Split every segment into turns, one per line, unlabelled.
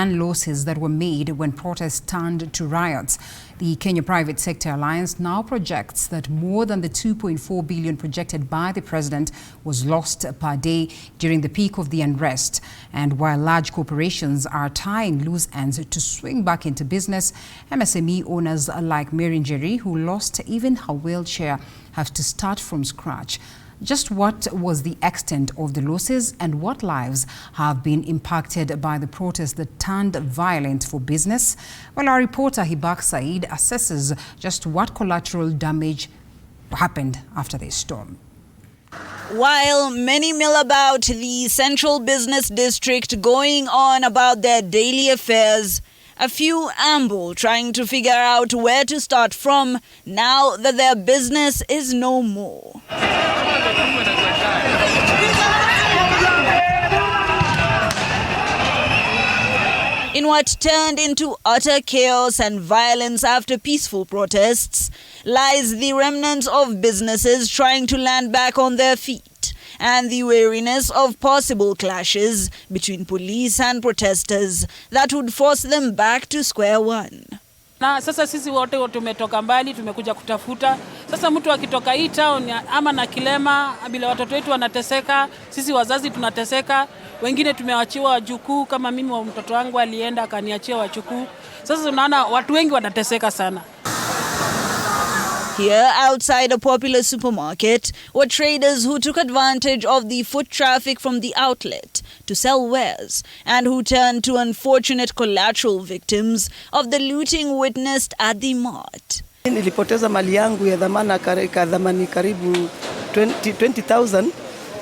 and losses that were made when protests turned to riots. The Kenya Private Sector Alliance now projects that more than the 2.4 billion projected by the president was lost per day during the peak of the unrest. And while large corporations are tying loose ends to swing back into business, MSME owners like Mary Njeri, who lost even her wheelchair, have to start from scratch. Just what was the extent of the losses and what lives have been impacted by the protests that turned violent for business? Well, our reporter Hibak Said assesses just what collateral damage happened after this storm.
While many mill about the central business district going on about their daily affairs, a few amble trying to figure out where to start from now that their business is no more. In what turned into utter chaos and violence after peaceful protests lies the remnants of businesses trying to land back on their feet and the wariness of possible clashes between police and protesters that would force them back to square one.
Na sasa sisi wote tumetoka mbali, tumekuja kutafuta. Sasa mtu akitoka hii town ama na kilema bila watoto wetu wanateseka, sisi wazazi tunateseka. Wengine tumewachiwa wajukuu, kama mimi wa mtoto wangu alienda akaniachia wajukuu. Sasa tunaona watu wengi wanateseka sana.
Here, outside a popular supermarket, were traders who took advantage of the foot traffic from the outlet to sell wares and who turned to unfortunate collateral victims of the looting witnessed at the mart.
Nilipoteza mali yangu ya dhamani karibu 20,000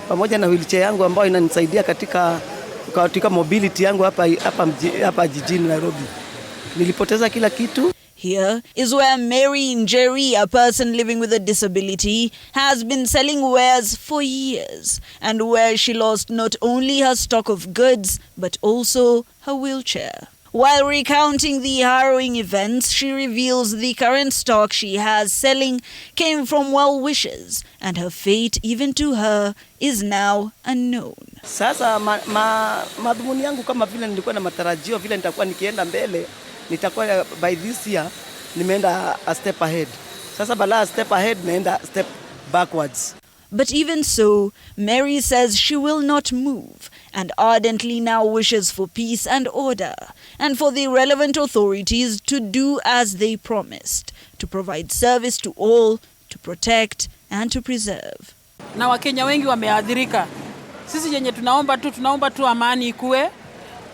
pamoja na wheelchair yangu ambayo inanisaidia katika mobility yangu hapa jijini Nairobi. Nilipoteza kila kitu.
Here is where Mary Njeri, a person living with a disability, has been selling wares for years and where she lost not only her stock of goods but also her wheelchair. While recounting the harrowing events, she reveals the current stock she has selling came from well-wishers and her fate, even to her, is now unknown.
Sasa madhumuni yangu kama vile nilikuwa na matarajio vile nitakuwa nikienda mbele, nitakuwa by this year nimeenda a step ahead. Sasa bala a step ahead naenda a step backwards.
But even so, Mary says she will not move and ardently now wishes for peace and order and for the relevant authorities to do as they promised, to provide service to all, to protect and to preserve.
Na Wakenya wengi wameadhirika. Sisi yenye tunaomba tu amani ikue.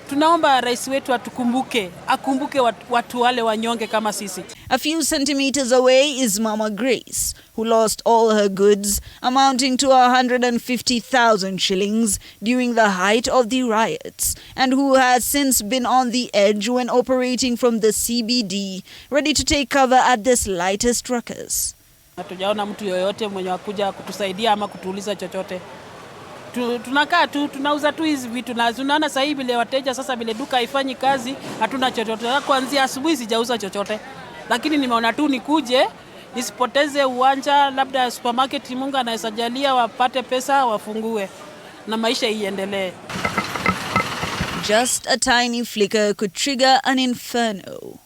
Tunaomba rais wetu akumbuke watu wale wanyonge kama sisi.
A few centimeters away is Mama Grace, who lost all her goods, amounting to 150,000 shillings during the height of the riots, and who has since been on the edge when operating from the CBD, ready to take cover at the slightest ruckus.
Hatujaona mtu yoyote mwenye wakuja kutusaidia ama kutuuliza chochote. Tunakaa tu, tunauza tu hizi vitu na tunaona sasa hivi ile wateja sasa vile duka haifanyi kazi, hatuna chochote. Kuanzia asubuhi sijauza chochote. Lakini nimeona tu nikuje, nisipoteze uwanja, labda supermarket Mungu anaweza jalia wapate pesa wafungue na maisha iendelee.
Just a tiny flicker could trigger an inferno.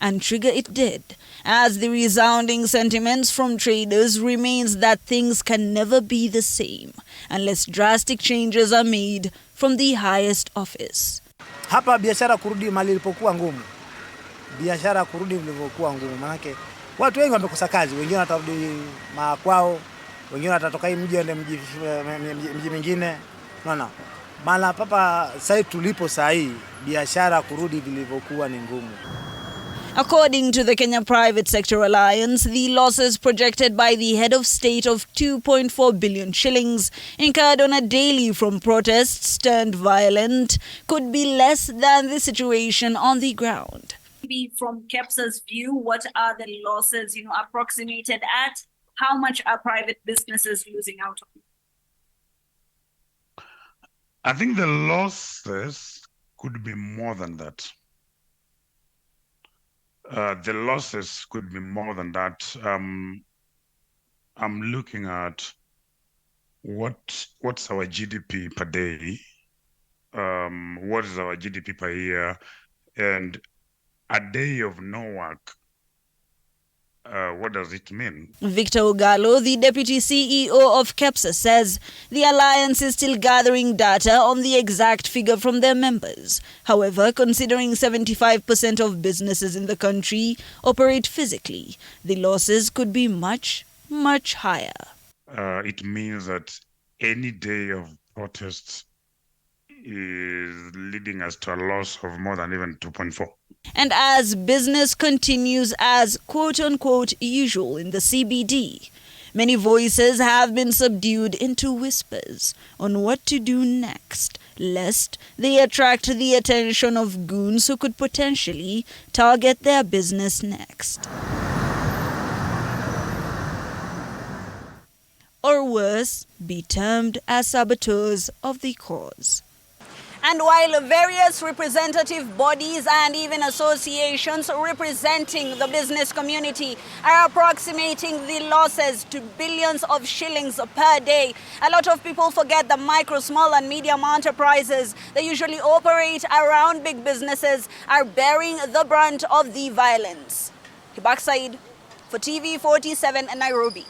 And trigger it did, as the resounding sentiments from traders remains that things can never be the same unless drastic changes are made from the highest office.
Hapa biashara kurudi mali ilipokuwa ngumu. Biashara kurudi ilipokuwa ngumu manake watu wengi wamekosa kazi, wengine watarudi makwao, wengine watatoka hii mji waende mji mwingine. Unaona? Mala papa sasa tulipo saa hii biashara kurudi vilivyokuwa ni ngumu.
According to the Kenya Private Sector Alliance, the losses projected by the head of state of 2.4 billion shillings incurred on a daily from protests turned violent could be less than the situation on the ground.
From KEPSA's view, what are the losses, approximated at? How much are private businesses losing out on?
I think the losses could be more than that. The losses could be more than that. I'm looking at what's our GDP per day what is our GDP per year, and a day of no work, what does it mean?
Victor Ugalo, the deputy CEO of KEPSA, says the alliance is still gathering data on the exact figure from their members. However, considering 75% of businesses in the country operate physically, the losses could be much, much higher.
It means that any day of protests is leading us to a loss of more than even 2.4.
And as business continues as quote-unquote usual in the CBD, many voices have been subdued into whispers on what to do next, lest they attract the attention of goons who could potentially target their business next. Or worse, be termed as saboteurs of the cause. And while various representative bodies and even associations representing the business community are approximating the losses to billions of shillings per day, a lot of people forget the micro, small and medium enterprises that usually operate around big businesses are bearing the brunt of the violence. Hibak Said for TV 47 in Nairobi.